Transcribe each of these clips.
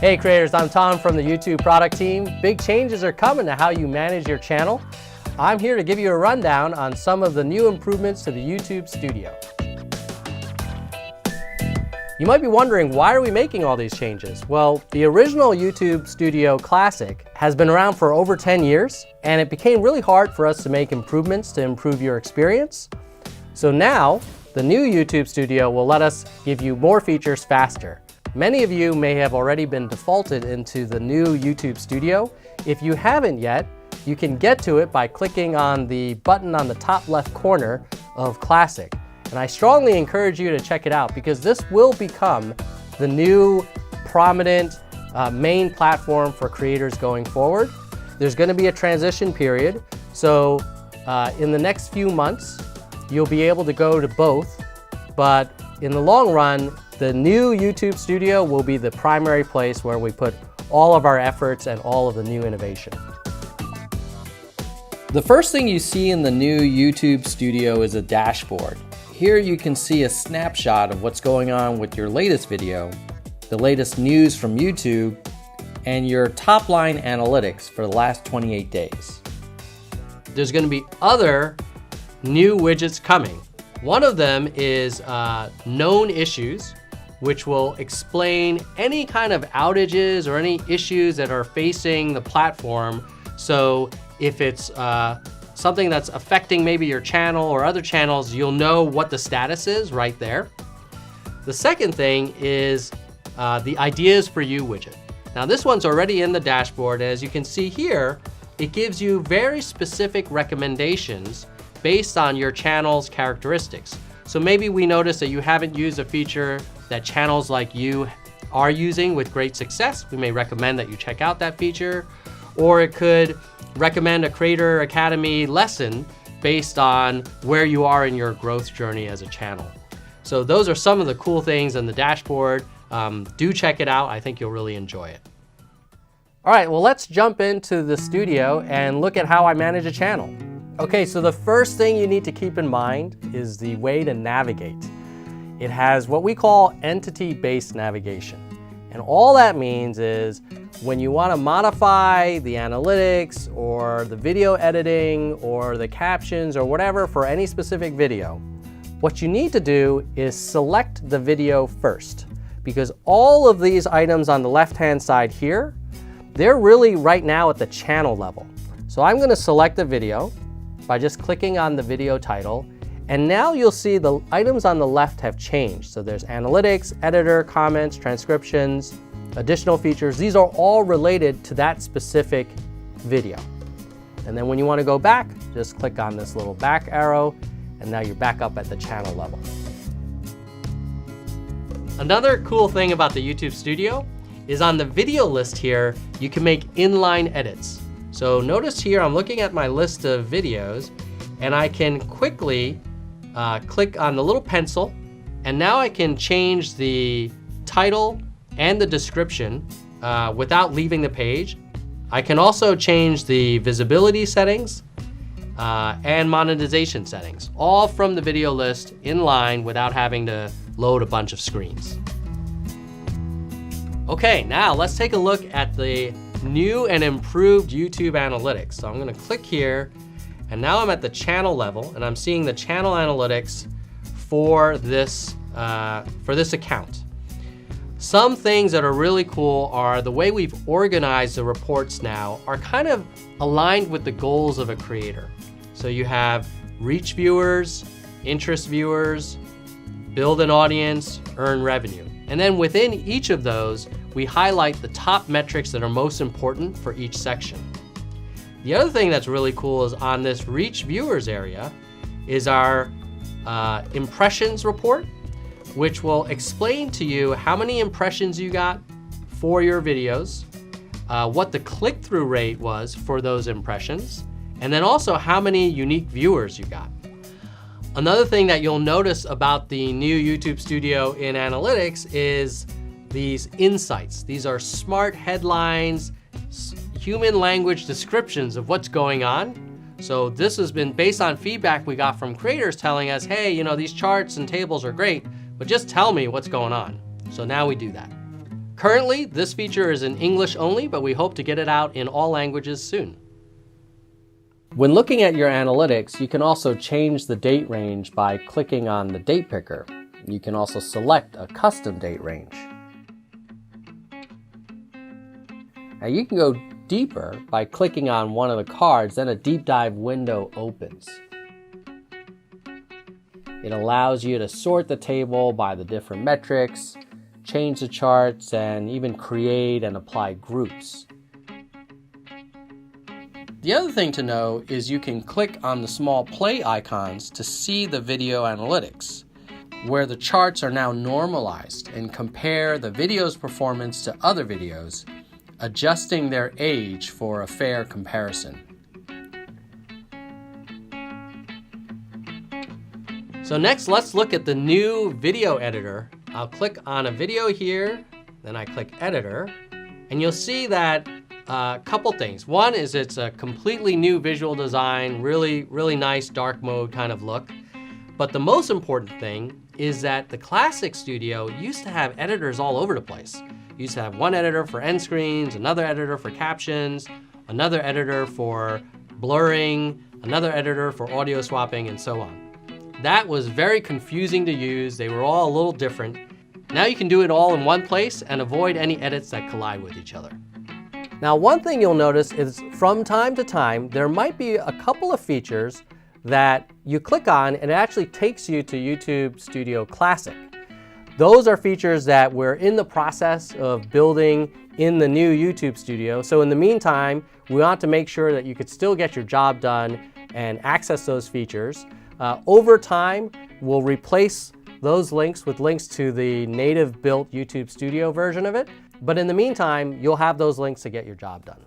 Hey creators, I'm Tom from the YouTube product team. Big changes are coming to how you manage your channel. I'm here to give you a rundown on some of the new improvements to the YouTube Studio. You might be wondering, why are we making all these changes? Well, the original YouTube Studio Classic has been around for over 10 years, and it became really hard for us to make improvements to improve your experience. So now, the new YouTube Studio will let us give you more features faster. Many of you may have already been defaulted into the new YouTube Studio. If you haven't yet, you can get to it by clicking on the button on the top left corner of Classic. And I strongly encourage you to check it out because this will become the new prominent main platform for creators going forward. There's going to be a transition period, so in the next few months, you'll be able to go to both, but in the long run, the new YouTube Studio will be the primary place where we put all of our efforts and all of the new innovation. The first thing you see in the new YouTube Studio is a dashboard. Here you can see a snapshot of what's going on with your latest video, the latest news from YouTube, and your top line analytics for the last 28 days. There's going to be other new widgets coming. One of them is known issues, which will explain any kind of outages or any issues that are facing the platform. So if it's something that's affecting maybe your channel or other channels, you'll know what the status is right there. The second thing is the Ideas for You widget. Now this one's already in the dashboard. As you can see here, it gives you very specific recommendations based on your channel's characteristics. So maybe we notice that you haven't used a feature that channels like you are using with great success. We may recommend that you check out that feature, or it could recommend a Creator Academy lesson based on where you are in your growth journey as a channel. So those are some of the cool things in the dashboard. Do check it out. I think you'll really enjoy it. All right, well, let's jump into the studio and look at how I manage a channel. Okay, so the first thing you need to keep in mind is the way to navigate. It has what we call entity-based navigation. And all that means is when you want to modify the analytics or the video editing or the captions or whatever for any specific video, what you need to do is select the video first, because all of these items on the left-hand side here, they're really right now at the channel level. So I'm going to select the video by just clicking on the video title, and now you'll see the items on the left have changed. So there's analytics, editor, comments, transcriptions, additional features. These are all related to that specific video. And then when you want to go back, just click on this little back arrow, and now you're back up at the channel level. Another cool thing about the YouTube Studio is on the video list here, you can make inline edits. So notice here, I'm looking at my list of videos, and I can quickly click on the little pencil, and now I can change the title and the description without leaving the page. I can also change the visibility settings and monetization settings, all from the video list in line without having to load a bunch of screens. Okay, now let's take a look at the new and improved YouTube analytics. So I'm going to click here, and now I'm at the channel level, and I'm seeing the channel analytics for this account. Some things that are really cool are the way we've organized the reports now are kind of aligned with the goals of a creator. So you have reach viewers, interest viewers, build an audience, earn revenue. And then within each of those, we highlight the top metrics that are most important for each section. The other thing that's really cool is on this reach viewers area is our impressions report, which will explain to you how many impressions you got for your videos, what the click-through rate was for those impressions, and then also how many unique viewers you got. Another thing that you'll notice about the new YouTube Studio in analytics is these insights. These are smart headlines, human language descriptions of what's going on. So this has been based on feedback we got from creators telling us, hey, you know, these charts and tables are great, but just tell me what's going on. So now we do that. Currently, this feature is in English only, but we hope to get it out in all languages soon. When looking at your analytics, you can also change the date range by clicking on the date picker. You can also select a custom date range. Now you can go deeper by clicking on one of the cards, then a deep dive window opens. It allows you to sort the table by the different metrics, change the charts, and even create and apply groups. The other thing to know is you can click on the small play icons to see the video analytics, where the charts are now normalized, and compare the video's performance to other videos, adjusting their age for a fair comparison. So next, let's look at the new video editor. I'll click on a video here, then I click editor, and you'll see that a couple things. One is it's a completely new visual design, really nice dark mode kind of look. But the most important thing is that the classic studio used to have editors all over the place. You used to have one editor for end screens, another editor for captions, another editor for blurring, another editor for audio swapping, and so on. That was very confusing to use. They were all a little different. Now you can do it all in one place and avoid any edits that collide with each other. Now, one thing you'll notice is from time to time, there might be a couple of features that you click on and it actually takes you to YouTube Studio Classic. Those are features that we're in the process of building in the new YouTube Studio. So in the meantime, we want to make sure that you could still get your job done and access those features. Over time, we'll replace those links with links to the native built YouTube Studio version of it. But in the meantime, you'll have those links to get your job done.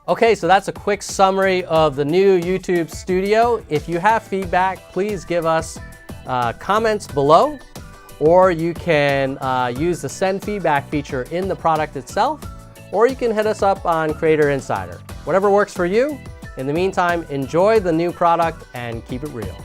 Okay, so that's a quick summary of the new YouTube Studio. If you have feedback, please give us comments below, or you can use the send feedback feature in the product itself, or you can hit us up on Creator Insider. Whatever works for you. In the meantime, enjoy the new product and keep it real.